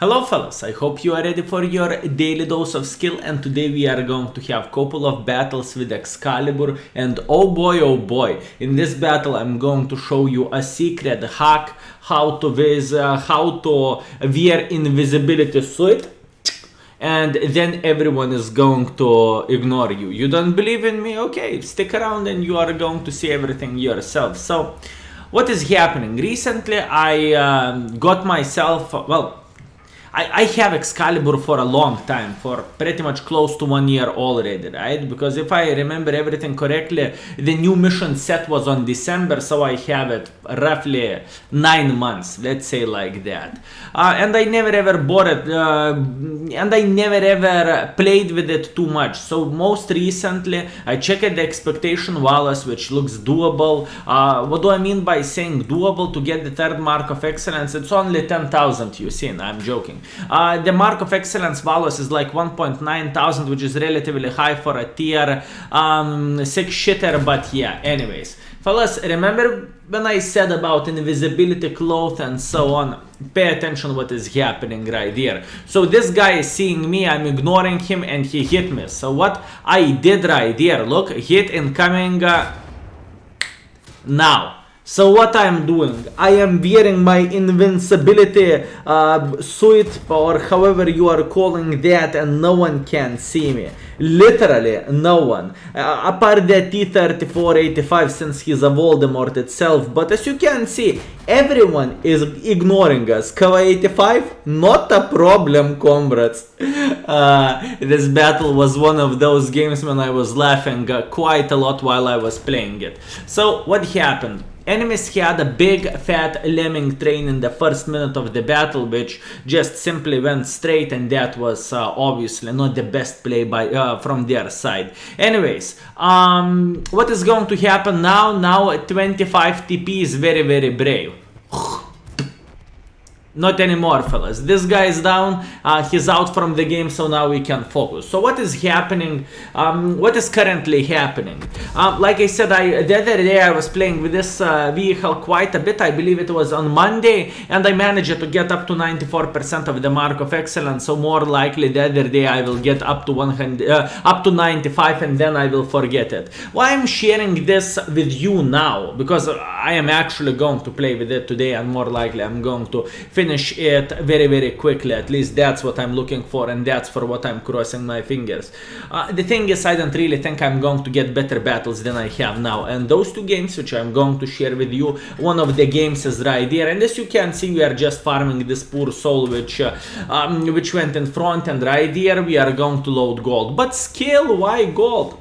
Hello fellas, I hope you are ready for your daily dose of skill, and today we are going to have a couple of battles with Excalibur, and oh boy, in this battle I'm going to show you a secret hack how to wear invisibility suit, and then everyone is going to ignore you. You don't believe in me? Okay, stick around and you are going to see everything yourself. So what is happening? Recently I got myself, I have Excalibur for a long time, for pretty much close to 1 year already, right? Because if I remember everything correctly, the new mission set was on December, so I have it roughly 9 months, let's say like that. And I never ever bought it, and I never ever played with it too much. So most recently, I checked the expectation values, which looks doable. What do I mean by saying doable? To get the third mark of excellence, it's only 10,000, you see, I'm joking. The mark of excellence values is like 1.9 thousand, which is relatively high for a tier 6 shitter, but yeah, anyways. Fellas, remember when I said about invisibility cloth and so on? Pay attention what is happening right here. So this guy is seeing me, I'm ignoring him, and he hit me. So what I did right here, look, hit incoming now. So what I'm doing, I am wearing my invincibility suit, or however you are calling that, and no one can see me. Literally no one. Apart the T-3485, since he's a Voldemort itself. But as you can see, everyone is ignoring us. Cover 85, not a problem, comrades. This battle was one of those games when I was laughing quite a lot while I was playing it. So what happened? Enemies had a big fat lemming train in the first minute of the battle, which just simply went straight, and that was obviously not the best play by from their side. Anyways, what is going to happen now? Now 25 TP is very brave. Not anymore, fellas. This guy is down, he's out from the game, so now we can focus. So what is happening? What is currently happening? Like I said, the other day I was playing with this vehicle quite a bit. I believe it was on Monday, and I managed to get up to 94% of the mark of excellence. So more likely the other day I will get up to 95, and then I will forget it. Why I'm sharing this with you now? Because I am actually going to play with it today, and more likely I'm going to finish it very quickly. At least that's what I'm looking for, and that's for what I'm crossing my fingers. The thing is, I don't really think I'm going to get better battles than I have now, and those two games which I'm going to share with you, one of the games is right here, and as you can see, we are just farming this poor soul which went in front, and right here we are going to load gold. But skill, why gold?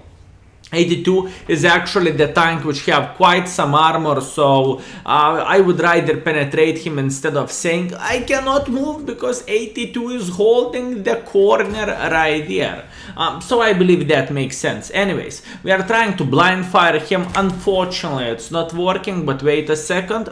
82 is actually the tank which have quite some armor, so I would rather penetrate him instead of saying I cannot move, because 82 is holding the corner right here. So I believe that makes sense. Anyways, we are trying to blind fire him. Unfortunately, it's not working, but wait a second.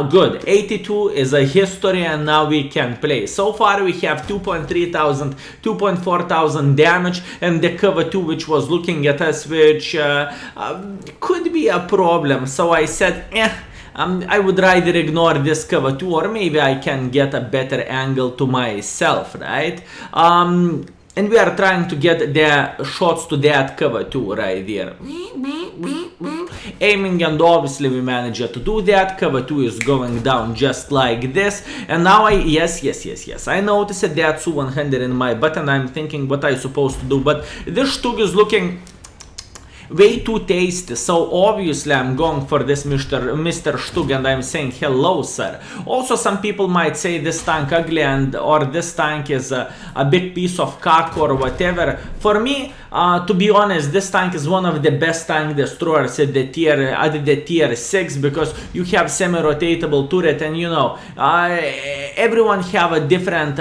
Good, 82 is a history, and now we can play. So far we have 2.3 thousand, 2.4 thousand damage, and the cover 2 which was looking at us, which could be a problem. So I said, I would rather ignore this cover 2, or maybe I can get a better angle to myself, right? And we are trying to get the shots to that cover 2 right there. Aiming, and obviously we managed to do that. Cover 2 is going down just like this, and now yes, I noticed that 200 in my button. I'm thinking what I'm supposed to do, but this TOG is looking way too tasty, so obviously I'm going for this Mr. Stug, and I'm saying hello, sir. Also, some people might say this tank ugly, or this tank is a big piece of cock or whatever. For me, to be honest, this tank is one of the best tank destroyers at the tier 6, because you have semi-rotatable turret, and you know, everyone have a different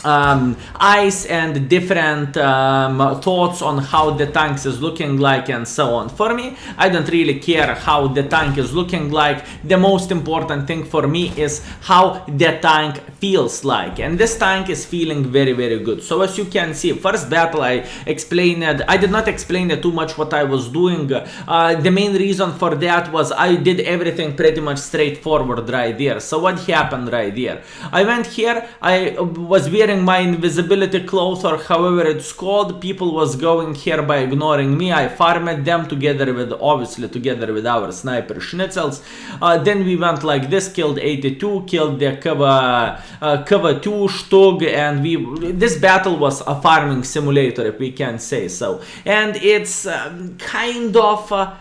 eyes and different thoughts on how the tank is looking like and so on. For me, I don't really care how the tank is looking like. The most important thing for me is how the tank feels like, and this tank is feeling very good. So as you can see, first battle I did not explain it too much what I was doing. The main reason for that was I did everything pretty much straightforward right there. So what happened right there? I went here, I was wearing my invisibility cloth, or however it's called. People was going here by ignoring me. I farmed them together with our sniper schnitzels. Then we went like this, killed 82, killed the cover 2 TOG, and this battle was a farming simulator, if we can say so. And it's kind of a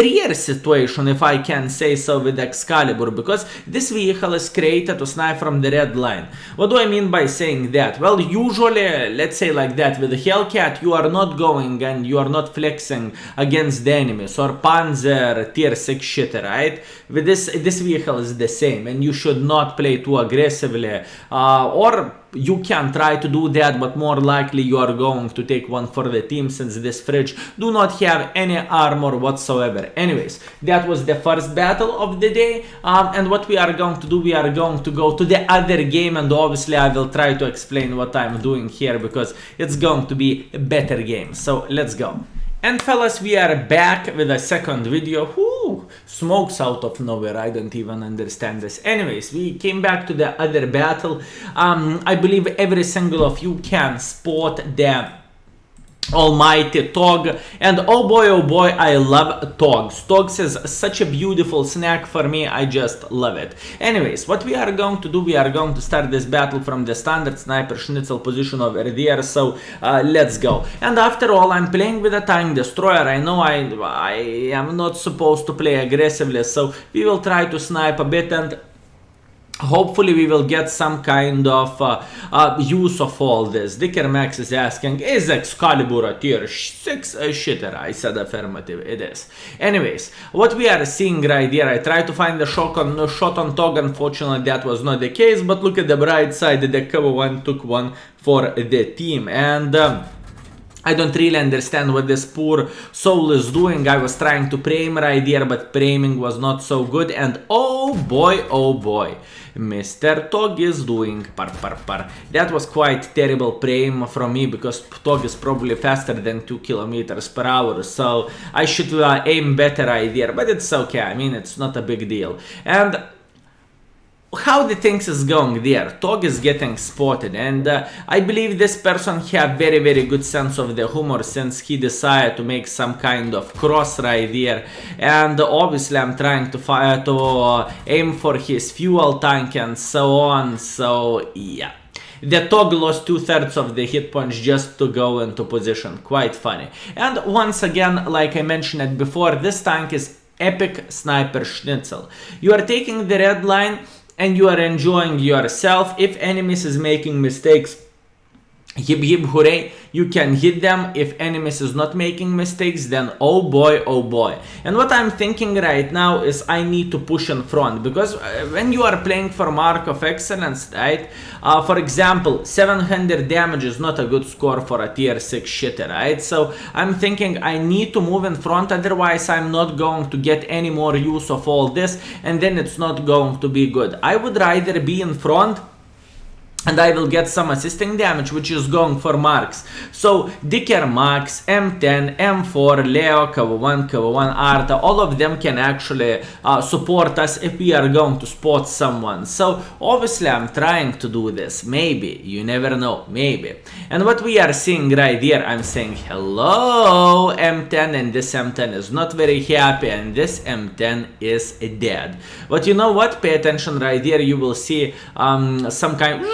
rare situation, if I can say so, with Excalibur, because this vehicle is created to snipe from the red line. What do I mean by saying that? Well, usually, let's say like that, with the Hellcat, you are not going and you are not flexing against the enemies, or Panzer tier 6 shit, right? With this vehicle is the same, and you should not play too aggressively, or you can try to do that, but more likely you are going to take one for the team, since this fridge do not have any armor whatsoever. Anyways, that was the first battle of the day, and what we are going to do, we are going to go to the other game, and obviously I will try to explain what I'm doing here, because it's going to be a better game. So let's go. And fellas, we are back with a second video. Whoo, smokes out of nowhere, I don't even understand this. Anyways, we came back to the other battle. I believe every single of you can spot the almighty TOG, and oh boy, I love TOGs. TOGs is such a beautiful snack for me, I just love it. Anyways, what we are going to do, we are going to start this battle from the standard sniper schnitzel position over there, so let's go. And after all, I'm playing with a tank destroyer. I know I am not supposed to play aggressively, so we will try to snipe a bit, and hopefully we will get some kind of use of all this. Dicker Max is asking, is Excalibur a tier 6 shitter? I said affirmative, it is. Anyways, what we are seeing right here, I tried to find the shot on TOG, unfortunately that was not the case, but look at the bright side, the cover one took one for the team, and I don't really understand what this poor soul is doing. I was trying to prime right there, but priming was not so good, and oh boy, Mr. TOG is doing par. That was quite terrible prime from me, because TOG is probably faster than 2 kilometers per hour, so I should aim better right there, but it's okay, I mean, it's not a big deal. And how the things is going there, TOG is getting spotted, and I believe this person have very good sense of the humor, since he decided to make some kind of cross right there, and obviously I'm trying to aim for his fuel tank and so on, so yeah. The TOG lost 2/3 of the hit points just to go into position, quite funny. And once again, like I mentioned it before, this tank is epic sniper schnitzel. You are taking the red line, and you are enjoying yourself. If enemies is making mistakes, hip hooray, you can hit them. If enemies is not making mistakes, then oh boy. And what I'm thinking right now is I need to push in front, because when you are playing for Mark of Excellence, right, for example, 700 damage is not a good score for a tier 6 shitter, right? So I'm thinking I need to move in front, otherwise I'm not going to get any more use of all this, and then it's not going to be good. I would rather be in front, and I will get some assisting damage, which is going for marks. So Dicker Max, M10, M4, Leo, Cover 1, Arta, all of them can actually support us if we are going to spot someone. So obviously I'm trying to do this. Maybe, you never know, maybe. And what we are seeing right here, I'm saying hello M10, and this M10 is not very happy, and this M10 is dead. But you know what? Pay attention right here, you will see some kind...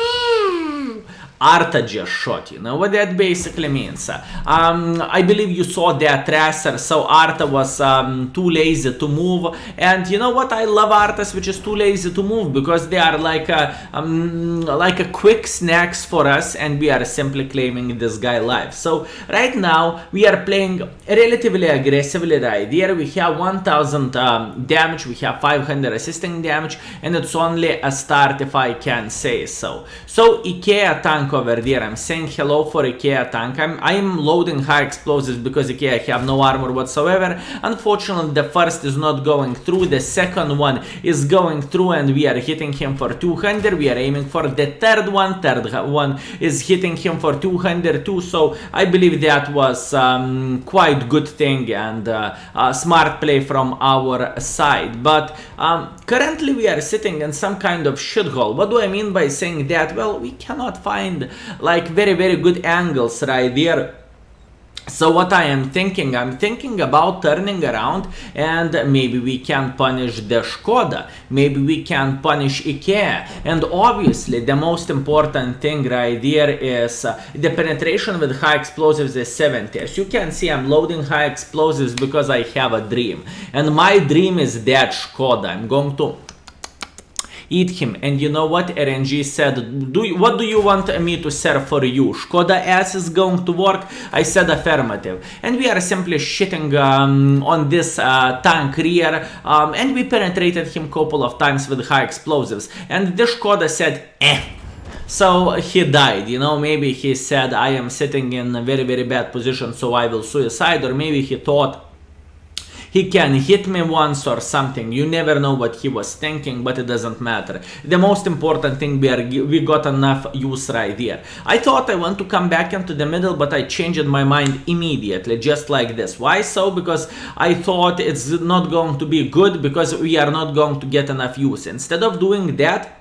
Arta just shot. You know what that basically means? I believe you saw that tracer, so Arta was too lazy to move, and you know what? I love Artas which is too lazy to move, because they are like a quick snacks for us, and we are simply claiming this guy live. So right now we are playing relatively aggressively right here. We have 1000 damage, we have 500 assisting damage, and it's only a start if I can say so. So IKEA tank tank over there. I'm saying hello for IKEA tank. I'm loading high explosives because IKEA have no armor whatsoever. Unfortunately, the first is not going through. The second one is going through, and we are hitting him for 200. We are aiming for the third one. Third one is hitting him for 200 too. So I believe that was quite good thing and smart play from our side. But currently we are sitting in some kind of shithole. What do I mean by saying that? Well, we cannot find like very good angles right there. So what I'm thinking about turning around, and maybe we can punish the Škoda, maybe we can punish IKEA, and obviously the most important thing right there is the penetration with high explosives is 70. As you can see, I'm loading high explosives because I have a dream, and my dream is that Škoda. I'm going to eat him. And you know what? RNG said, what do you want me to serve for you? Škoda ass is going to work? I said affirmative. And we are simply shitting on this tank rear, and we penetrated him a couple of times with high explosives. And the Škoda said, eh. So he died, you know, maybe he said, I am sitting in a very bad position, so I will suicide, or maybe he thought he can hit me once or something. You never know what he was thinking, but it doesn't matter. The most important thing, we got enough use right there. I thought I want to come back into the middle, but I changed my mind immediately, just like this. Why so? Because I thought it's not going to be good, because we are not going to get enough use. Instead of doing that,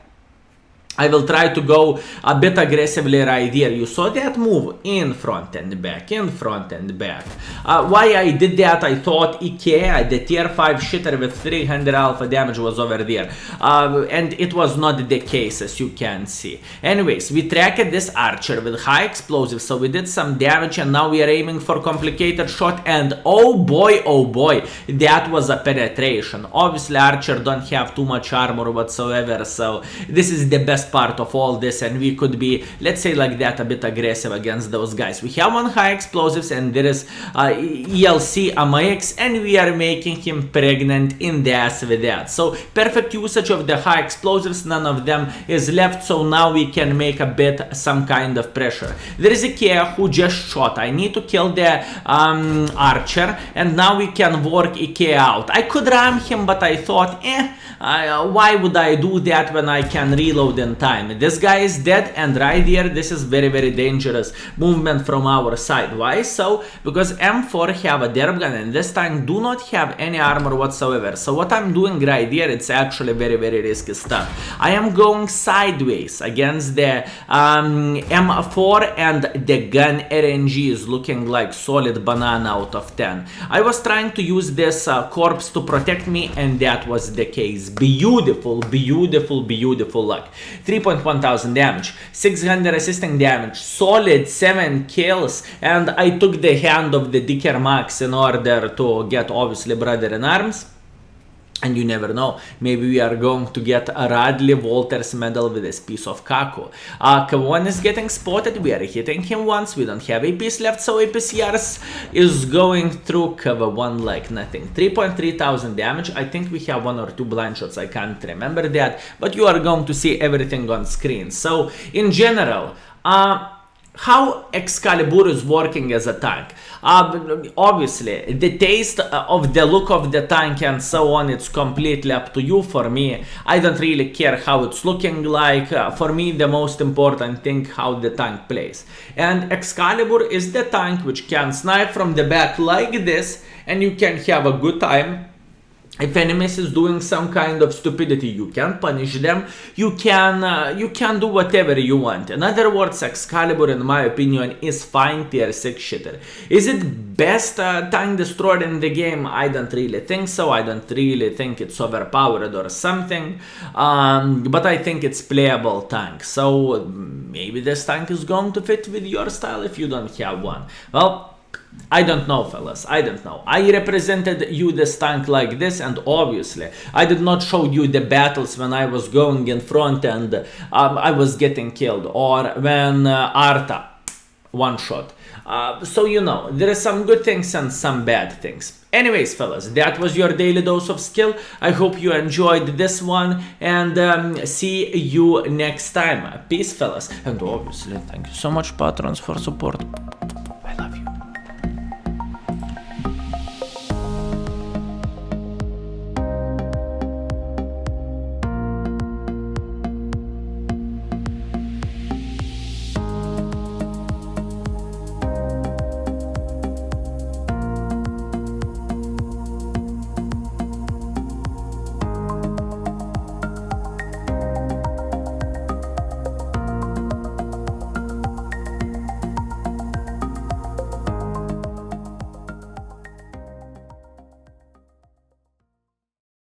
I will try to go a bit aggressively right there. You saw that move? In front and back, in front and back. Why I did that? I thought IKEA, the tier 5 shitter with 300 alpha damage, was over there. And it was not the case, as you can see. Anyways, we tracked this archer with high explosives, so we did some damage, and now we are aiming for complicated shot, and oh boy, that was a penetration. Obviously, archer don't have too much armor whatsoever, so this is the best part of all this, and we could be, let's say like that, a bit aggressive against those guys. We have one high explosives, and there is ELC AMX, and we are making him pregnant in the ass with that. So perfect usage of the high explosives, none of them is left, so now we can make a bit some kind of pressure. There is IKEA who just shot. I need to kill the archer, and now we can work IKEA out. I could ram him, but I thought, why would I do that when I can reload in time? This guy is dead, and right there, this is very dangerous movement from our side. Why so? Because M4 have a derp gun, and this tank do not have any armor whatsoever. So what I'm doing right there, it's actually very risky stuff. I am going sideways against the M4, and the gun RNG is looking like solid banana out of 10. I was trying to use this corpse to protect me, and that was the case. Beautiful luck. 3.1 thousand damage, 600 assisting damage, solid 7 kills, and I took the hand of the Dicker Max in order to get, obviously, Brother in Arms. And you never know, maybe we are going to get a Radley Walters medal with this piece of Kaku. K1 is getting spotted, we are hitting him once, we don't have APs left, so APCRs is going through K1 like nothing. 3.3 thousand damage, I think we have 1 or 2 blind shots, I can't remember that, but you are going to see everything on screen. So, in general, how Excalibur is working as a tank. Obviously, the taste of the look of the tank and so on, it's completely up to you. For me, I don't really care how it's looking like. For me, the most important thing, how the tank plays. And Excalibur is the tank which can snipe from the back like this, and you can have a good time. If enemies is doing some kind of stupidity, you can punish them. You can do whatever you want. In other words, Excalibur, in my opinion, is fine tier 6 shitter. Is it best tank destroyer in the game? I don't really think so. I don't really think it's overpowered or something. But I think it's playable tank. So maybe this tank is going to fit with your style if you don't have one. Well, I don't know, fellas, I don't know. I represented you this tank like this, and obviously I did not show you the battles when I was going in front and I was getting killed, or when Arta one shot. So you know, there are some good things and some bad things. Anyways, fellas, that was your daily dose of skill. I hope you enjoyed this one, and see you next time. Peace, fellas. And obviously, thank you so much, patrons, for support.